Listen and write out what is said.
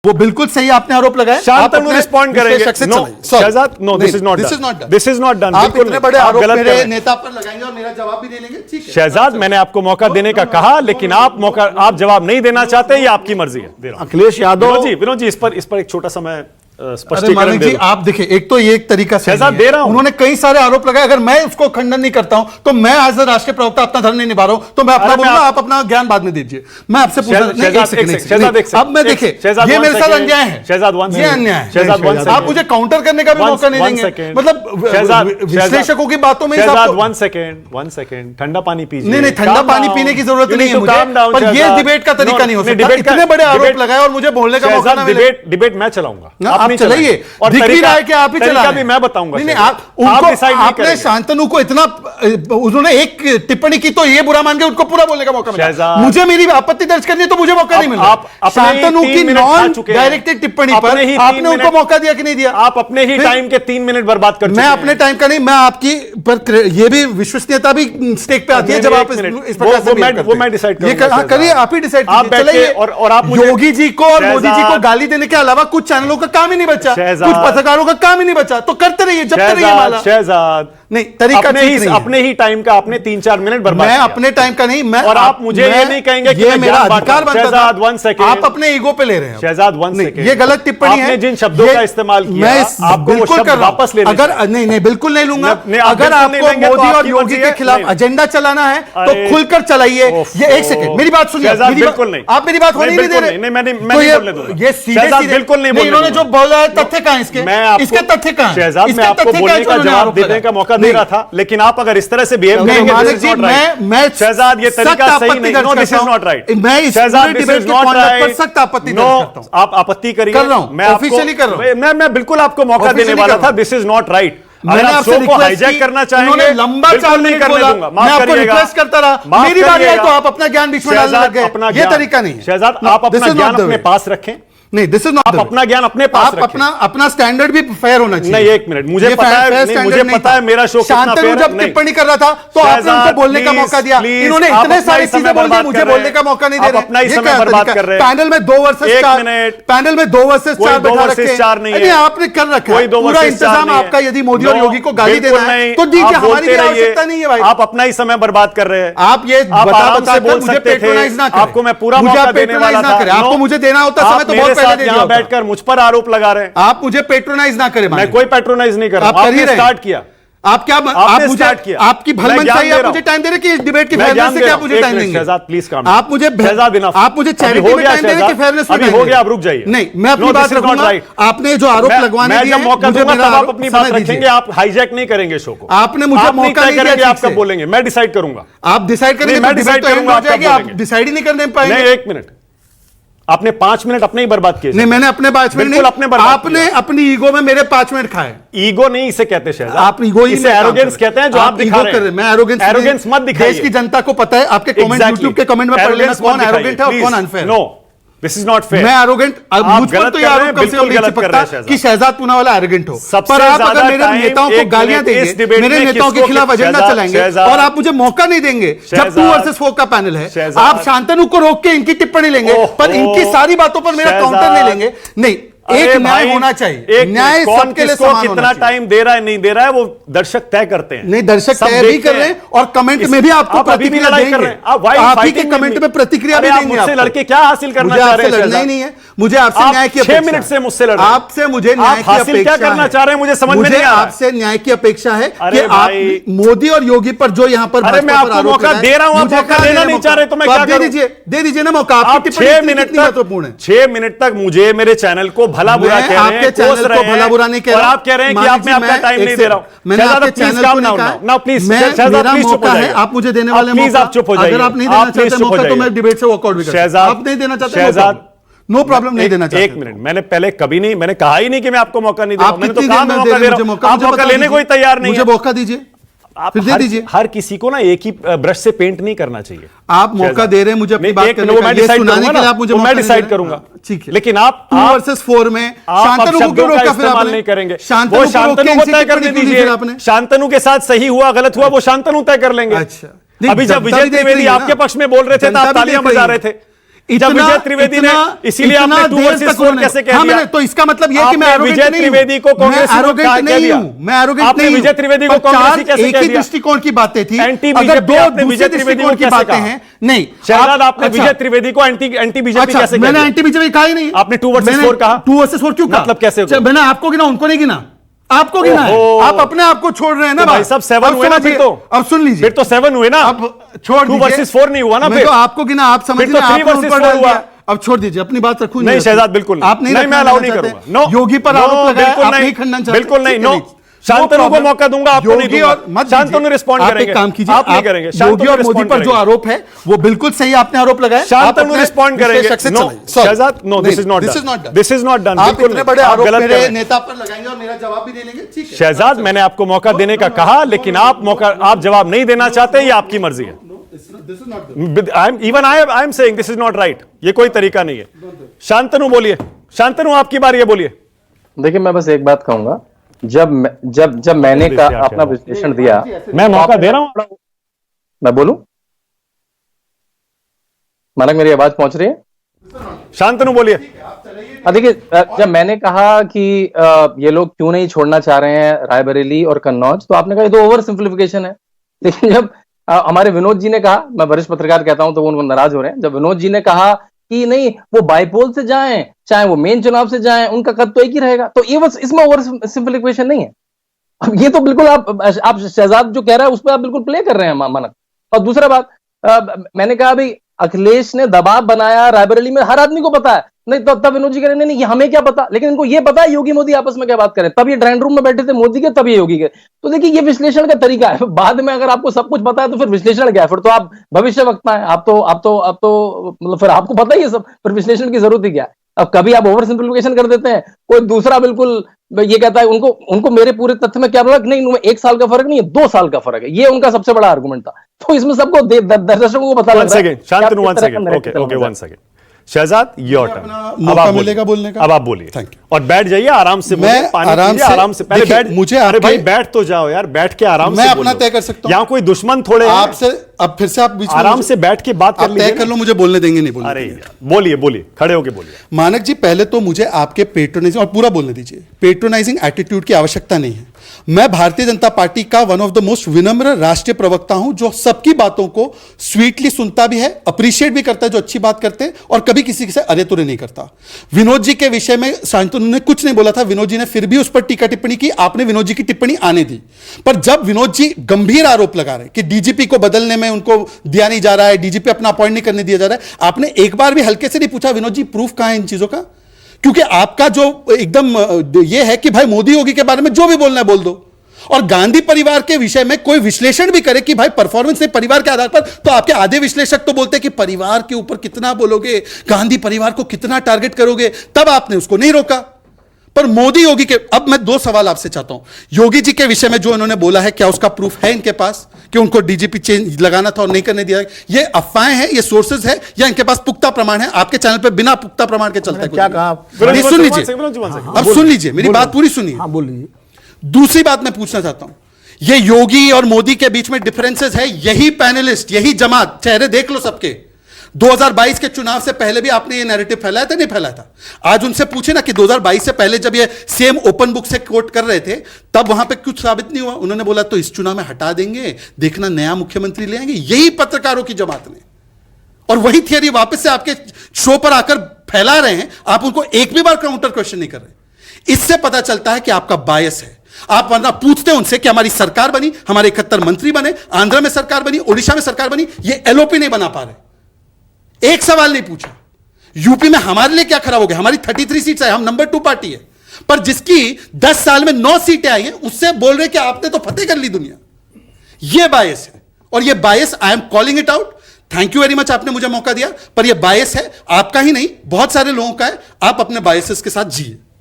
वो बिल्कुल सही आपने आरोप लगाया। शांतनु रिस्पॉन्ड करेंगे। No Shehzad, no this is not done, this is not done. आप इतने बड़े आरोप मेरे नेता पर लगाएंगे और मेरा जवाब भी दे लेंगे, ठीक है। शहजाद, मैंने आपको मौका देने का कहा, लेकिन आप जवाब नहीं देना चाहते, ये आपकी मर्जी है। अखिलेश यादव विनोद जी, इस पर एक छोटा सा मैं स्पष्टीकरण जी, आप देखिए, एक तो ये एक तरीका शहजाद दे रहा हूं, उन्होंने कई सारे आरोप लगाए, अगर मैं उसको खंडन नहीं करता हूं तो मैं एज अ राष्ट्रीय प्रवक्ता अपना धर्म नहीं निभा रहा हूं, तो मैं अपना बोलूंगा, आप अपना ज्ञान बाद में दीजिए। मैं आपसे पूछ रहा हूं, अब मैं देखिए, ये मेरे साथ अन्याय है, ये अन्याय है, आप मुझे काउंटर करने का भी मौका नहीं देंगे, मतलब विश्लेषकों की बातों में। वन सेकेंड, ठंडा पानी पीजिए। नहीं, ठंडा पानी पीने की जरूरत नहीं है मुझे, पर ये डिबेट का तरीका नहीं हो सकता। इतने बड़े आरोप लगाए और मुझे बोलने का मौका ना मिले। डिबेट मैं चलाऊंगा, आप चलाइए, दिख भी रहा है कि आप ही चला रहे हैं। मैं बताऊंगा। नहीं, आपने शांतनु को इतना, उन्होंने एक टिप्पणी की तो ये बुरा मान के उनको पूरा बोलने का मौका मिला। मुझे मेरी आपत्ति दर्ज करनी है तो मुझे मौका नहीं मिला। शांतनु की नॉन डायरेक्टेड टिप्पणी पर आपने उनको मौका दिया कि नहीं दिया? आप अपने ही टाइम के 3 मिनट बर्बाद कर चुके हैं। मैं अपने टाइम का नहीं, मैं आपकी पर ये भी विश्वसनीयता भी स्टेक पे आती है जब आप इस प्रकार से वो मैं डिसाइड करूंगा। करिए, आप ही डिसाइड कीजिए। और आप योगी जी को और मोदी जी को गाली देने के अलावा कुछ चैनलों का काम ही नहीं बचा, कुछ पत्रकारों का काम ही नहीं बचा, तो करते रहिए, जपते रहिए माला। शहजाद, नहीं, तरीका अपने ही टाइम का आपने 3-4 मिनट बर्बाद किया। मैं अपने टाइम का नहीं, मैं और आप मुझे ये नहीं कहेंगे कि ये मेरा अधिकार बनता था। शहजाद, 1 सेकंड, आप अपने ईगो पे ले रहे हैं। शहजाद, 1 सेकंड, ये गलत टिप्पणी है। आपने जिन शब्दों का इस्तेमाल किया, मैं आपको वो शब्द वापस लेने अगर नहीं, बिल्कुल नहीं लूंगा। अगर आपको मोदी और योगी के खिलाफ एजेंडा चलाना है तो खुलकर चलाइए। ये एक सेकंड, मेरी बात सुनिए। बिल्कुल नहीं, आप मेरी बात होने नहीं दे रहे। ये सीधे बिल्कुल नहीं, इन्होंने जो बोला है, तत्य कहां है इसके तथ्य कहां है? शहजाद, मैं आपको बोलने का जवाब देने का मौका दे रहा था, लेकिन आप अगर इस तरह से बिहेव करेंगे, मैं शहजाद, ये तरीका सही नहीं। No, this is not right. मैं इस डिबेट के कॉन्डक्ट पर सख्त आपत्ति दर्ज करता हूं। आप आपत्ति करिए, कर रहा हूं, मैं ऑफिशियली कर रहा हूं। मैं बिल्कुल आपको मौका देने वाला था। This is not right. मैंने आपसे शो को हाईजैक करना चाहेंगे, लंबा चाल नहीं करने दूंगा। मैं आपको रिक्वेस्ट करता रहा, मेरी बारी आई तो आप अपना ज्ञान बीच में डालने लग गए। ये तरीका नहीं है। शहजाद, आप अपना ज्ञान अपने पास रखें। नहीं, दिस इज नॉट, आप अपना ज्ञान अपने पास रखें। अपना स्टैंडर्ड भी फेयर होना चाहिए। नहीं, एक मिनट, मुझे पता है मेरा शो कितना फेयर है। जब टिप्पणी कर रहा था तो आपने उनको बोलने का मौका दिया। इन्होंने इतने सारी चीजें बोल दी, मुझे बोलने का मौका नहीं दे रहे। अपना ही समय बर्बाद कर रहे हैं। पैनल में 2 वर्सेस 4, पैनल में 2 वर्सेस 4 बैठा रखे। आपने कर रखा है पूरा इंतजाम आपका। यदि मोदी और योगी को गाली देना है तो दीजिए, हमारी भी आवश्यकता नहीं है भाई। आप अपना ही समय बर्बाद कर रहे हैं। आप ये बता बोल मुझे पेट्रोनाइज ना करें। आपको मैं पूरा मौका देने वाला था। आपको मुझे देना होता समय तो बहुत पहले दे दिया होता। मुझ पर आरोप लगा रहे हैं। आप मुझे पेट्रोनाइज ना करें। मैं कोई पेट्रोनाइज नहीं कर रहा हूं। आपने स्टार्ट किया। आप क्या, आप मुझे आपकी भलमन चाहिए, आप मुझे टाइम दे रहे कि इस डिबेट की फेयरनेस से क्या मुझे टाइम देंगे? शहजाद, प्लीज काम। आप मुझे चैरिटी में टाइम दे रहे कि फेयरनेस में? अभी हो गया, आप रुक जाइए। नहीं, मैं अपनी बात रखूंगा। आपने जो आरोप लगवाने दिए, जब मौका दूंगा तब आप अपनी बात रखेंगे। आप हाईजैक नहीं करेंगे शो को। आपने मुझे मौका नहीं दिया, आप कब बोलेंगे? मैं डिसाइड करूंगा। आप डिसाइड करेंगे, मैं डिसाइड करूंगा। आप डिसाइड ही नहीं करने पाएंगे। एक मिनट, आपने 5 मिनट अपने ही बर्बाद किए। नहीं, मैंने अपने 5 मिनट नहीं, आपने अपनी ईगो में मेरे 5 मिनट खाए। ईगो नहीं इसे कहते शहजाद, आप ईगो ही, इसे एरोगेंस कहते हैं जो आप दिखा रहे हैं। मैं एरोगेंस मत दिखाइए। देश की जनता को पता है, आपके कमेंट, YouTube के कमेंट में पढ़ लेना कौन एरोगेंट है और कौन unfair. No, this is not fair. मैं एरोगेंट, मुझ पर तो ये आरोप कम से कम नहीं चिपकता कि शहजाद पूनावाला एरोगेंट हो। पर आप अगर मेरे नेताओं को गालियां देंगे, मेरे नेताओं के खिलाफ एजेंडा चलाएंगे और आप मुझे मौका नहीं देंगे, जब 2 वर्सेस 4 का पैनल है, आप शांतनु को रोक के इनकी टिप्पणी लेंगे पर इनकी सारी बातों पर मेरा काउंटर नहीं लेंगे। नहीं, एक न्याय होना चाहिए। न्याय सबके लिए समान होना चाहिए। कितना टाइम दे रहा है नहीं दे रहा है वो दर्शक तय करते हैं। नहीं, दर्शक तय भी कर रहे हैं और कमेंट में भी आपको प्रतिक्रिया देंगे। आप ही के कमेंट में प्रतिक्रिया भी देंगे। मुझसे लड़के क्या हासिल करना चाह रहे हैं? लड़ना ही नहीं है मुझे, आपसे न्याय की अपेक्षा। 6 मिनट से मुझसे लड़, आपसे मुझे न्याय की अपेक्षा क्या करना चाह रहे हैं? मुझे समझ में नहीं आ रहा। आपसे न्याय की अपेक्षा है कि आप मोदी और योगी पर जो यहाँ पर मैं आपको मौका दे रहा हूं, आप मौका देना नहीं चाह रहे तो मैं क्या करूं? दे दीजिए ना मौका। आप 6 मिनट महत्वपूर्ण है। 6 मिनट तक मुझे मेरे चैनल को भला बुरा कह रहे हैं, आपके चैनल को भला बुरा नहीं कह रहा, और आप कह रहे हैं कि आप मैं आपका टाइम नहीं दे रहा हूं। मैंने आपके चैनल को नहीं कहा, प्लीज मेरा मौका है, आप मुझे देने वाले प्लीज आप चुप हो जाइए। अगर आप नहीं देना चाहते मौका तो मैं डिबेट से वॉकआउट भी कर सकता हूं। आप नहीं देना चाहते शहजाद, नो प्रॉब्लम, नहीं देना चाहते। एक मिनट, मैंने पहले कभी नहीं, मैंने कहा ही नहीं कि मैं आपको मौका नहीं दे रहा हूं। मैंने तो कहा मैं मौका दे रहा हूं। आप मौका लेने को ही तैयार नहीं है। मुझे मौका दीजिए, आप दे दीजिए। हर किसी को ना एक ही ब्रश से पेंट नहीं करना चाहिए। आप मौका दे रहे हैं मुझे अपनी बात करने का, ये सुनाने के लिए आप मुझे मैं डिसाइड करूंगा। ठीक है, लेकिन आप 2 वर्सेस 4 में शांतनु को क्यों रोका? फिर आपने नहीं करेंगे। शांतनु को तय करने दीजिए। शांतनु के साथ सही हुआ गलत हुआ वो शांतनु तय कर लेंगे। अच्छा, अभी जब विजय त्रिवेदी आपके पक्ष में बोल रहे थे तो आप तालियां बजा रहे थे। जब विजय त्रिवेदी ने, इसीलिए आपने 2 वर्सेस 4 कैसे कह दिया? तो इसका मतलब यह कि मैं विजय त्रिवेदी को कांग्रेस नहीं हूं, मैं एरोगेंट आपने नहीं विजय त्रिवेदी को कांग्रेस कैसे एक कह ही दिया? दृष्टिकोण की बातें थी, एंटी अगर बीजेपी दो आपने विजय दूसरे त्रिवेदी को दृष्टिकोण की कैसे बातें कहा? हैं, नहीं शहजाद आपने विजय त्रिवेदी को एंटी बीजेपी कैसे कहा? मैंने एंटी बीजेपी कहा ही नहीं। आपने 2 वर्सेस 4 कहा। 2 वर्सेस 4 क्यों कहा? मतलब कैसे? मैंने आपको गिना, उनको नहीं गिना। आपको गिना है, आप अपने आप को छोड़ रहे हैं ना भाई साहब। 7 हुए ना फिर तो। अब सुन लीजिए, फिर तो 7 हुए ना। अब छोड़ 2 वर्सेस 4 नहीं हुआ ना फिर तो आपको गिना, आप समझ फिर तो 3 वर्सेस 4 हुआ। अब छोड़ दीजिए, अपनी बात रखूं। नहीं शहजाद, बिल्कुल आप नहीं, मैं अलाउ नहीं करूंगा। नो, योगी पर आरोप लगाया, बिल्कुल आप नहीं, नहीं खंडन चाहते, बिल्कुल नहीं। ठीक है, नो, शांतनु को मौका दूंगा, आपको नहीं दूंगा। शांतनु रिस्पॉन्ड करेंगे। आप एक काम कीजिए, आप नहीं करेंगे। योगी और मोदी पर जो आरोप है वो बिल्कुल सही आपने आरोप लगाया, शांतनु रिस्पॉन्ड करेंगे। No Shehzad, no, this is not done, this is not done. आप इतने बड़े आरोप मेरे नेता पर लगाएंगे और मेरा जवाब भी दे लेंगे, ठीक है? शहजाद, मैंने आपको मौका देने का कहा, लेकिन आप जवाब नहीं देना चाहते, ये आपकी मर्जी है। I am saying this is not right. ये कोई तरीका नहीं है। शांतनु बोलिए, शांतनु आपकी बारी है, बोलिए। देखिए, मैं बस एक बात कहूंगा, जब मैंने अपना विश्लेषण दिया, मैं मौका दे रहा हूं, मैं बोलूं? मानक, मेरी आवाज पहुंच रही है? शांतनु बोलिए। देखिए, जब मैंने कहा कि ये लोग क्यों नहीं छोड़ना चाह रहे हैं रायबरेली और कन्नौज, तो आपने कहा ये तो ओवर सिंप्लीफिकेशन है। लेकिन जब हमारे विनोद जी ने कहा, मैं वरिष्ठ पत्रकार कहता हूं तो वो उनको नाराज हो रहे हैं, जब विनोद जी ने कहा कि नहीं वो बाईपोल से जाएं चाहे वो मेन चुनाव से जाएं, उनका कद तो एक ही रहेगा, तो ये बस इसमें ओवर सिंप्लीफिकेशन नहीं है। अब ये तो बिल्कुल आप शहजाद जो कह रहा है उस पर आप बिल्कुल प्ले कर रहे हैं मानक। और दूसरा बात, मैंने कहा भाई अखिलेश ने दबाव बनाया रायबरेली में, हर आदमी को पता है। नहीं तो तब विनोद जी कह रहे नहीं ये हमें क्या पता, लेकिन इनको ये पता है योगी मोदी आपस में क्या बात करें। तब ये ड्राइंग रूम में बैठे थे मोदी के, तब ये योगी के। तो देखिए, ये विश्लेषण का तरीका है। बाद में अगर आपको सब कुछ पता है तो फिर विश्लेषण क्या है? फिर तो आप भविष्य वक्ता है। आप तो मतलब फिर आपको पता ही है सब, फिर विश्लेषण की जरूरत ही क्या है? अब कभी आप ओवर सिंप्लीफिकेशन कर देते हैं, कोई दूसरा बिल्कुल ये कहता है उनको मेरे पूरे तथ्य में क्या फर्क नहीं, 1 साल का फर्क नहीं है, 2 साल का फर्क है। ये उनका सबसे बड़ा आर्गुमेंट था। तो इसमें सबको दर्शकों को पता लग रहा है। Shantanu, 1 second, okay 1 second. Shehzad, your turn. मौका मिलेगा बोलने का, अब आप बोलिए। Thank you. और बैठ जाइए, आराम से बोलिए, पानी पीजिए, आराम से। पहले बैठ, मुझे अरे भाई बैठ तो जाओ यार, बैठ के आराम से मैं अपना तय कर सकता हूं। यहाँ कोई दुश्मन थोड़े आपसे, अब फिर से आप बीच में आराम से बैठ के बात कर लीजिए। तय कर लो, मुझे बोलने देंगे नहीं बोलने? अरे बोलिए, बोलिए, खड़े होके बोलिए। मानक जी, पहले तो मुझे आपके पेट्रोनाइजिंग, और पूरा बोलने दीजिए, पेट्रोनाइजिंग एटीट्यूड की आवश्यकता नहीं है। मैं भारतीय जनता पार्टी का वन ऑफ द मोस्ट विनम्र राष्ट्रीय प्रवक्ता हूं, जो सबकी बातों को स्वीटली सुनता भी है, अप्रिशिएट भी करता है जो अच्छी बात करते हैं, और कभी किसी से अरे तुरे नहीं करता। विनोद जी के विषय में शांतनु ने कुछ नहीं बोला था, विनोद जी ने फिर भी उस पर टीका टिप्पणी की, आपने विनोद जी की टिप्पणी आने दी। पर जब विनोद जी गंभीर आरोप लगा रहे कि डीजीपी को बदलने में उनको दिया नहीं जा रहा है, डीजीपी अपना अपॉइंट नहीं करने दिया जा रहा है, आपने एक बार भी हल्के से नहीं पूछा विनोद जी प्रूफ कहां है इन चीजों का? क्योंकि आपका जो एकदम यह है कि भाई मोदी योगी के बारे में जो भी बोलना है बोल दो, और गांधी परिवार के विषय में कोई विश्लेषण भी करे कि भाई परफॉर्मेंस नहीं परिवार के आधार पर, तो आपके आधे विश्लेषक तो बोलते हैं कि परिवार के ऊपर कितना बोलोगे, गांधी परिवार को कितना टारगेट करोगे, तब आपने उसको नहीं रोका। पर मोदी योगी के, अब मैं 2 सवाल आपसे चाहता हूं। योगी जी के विषय में जो इन्होंने बोला है, क्या उसका प्रूफ है इनके पास कि उनको डीजीपी चेंज लगाना था और नहीं करने दिया? ये अफवाहें हैं, ये सोर्सेज है, या इनके पास पुख्ता प्रमाण है? आपके चैनल पे बिना पुख्ता प्रमाण के चलता है क्या कहा? सुन लीजिए, अब सुन लीजिए, मेरी बात पूरी सुनिए। हाँ, बोलिए। दूसरी बात मैं पूछना चाहता हूं, ये योगी और मोदी के बीच में डिफरेंसेस है, यही पैनलिस्ट, यही जमात, चेहरे देख लो सबके। 2022 के चुनाव से पहले भी आपने ये नैरेटिव फैलाया था, नहीं फैलाया था? आज उनसे पूछे ना कि 2022 से पहले जब ये सेम ओपन बुक से कोट कर रहे थे, तब वहां पे कुछ साबित नहीं हुआ? उन्होंने बोला तो इस चुनाव में हटा देंगे, देखना नया मुख्यमंत्री ले आएंगे। यही पत्रकारों की जमात ने, और वही थियरी वापस से आपके शो पर आकर फैला रहे हैं। आप उनको एक भी बार काउंटर क्वेश्चन नहीं कर रहे। इससे पता चलता है कि आपका बायस है। आप वरना पूछते उनसे कि हमारी सरकार बनी, हमारे 71 मंत्री बने, आंध्र में सरकार बनी, ओडिशा में सरकार बनी, ये एलओपी नहीं बना पा रहे। एक सवाल नहीं पूछा, यूपी में हमारे लिए क्या खराब हो गया? हमारी 33 सीट्स है, हम नंबर 2 पार्टी है, पर जिसकी 10 साल में 9 सीटें आई हैं, उससे बोल रहे कि आपने तो फतेह कर ली दुनिया। यह बायस है, और यह bias I am calling it out. Thank you very much, आपने मुझे मौका दिया, पर यह बायस है, आपका ही नहीं बहुत सारे लोगों का है। आप अपने बायसेस के साथ जिए।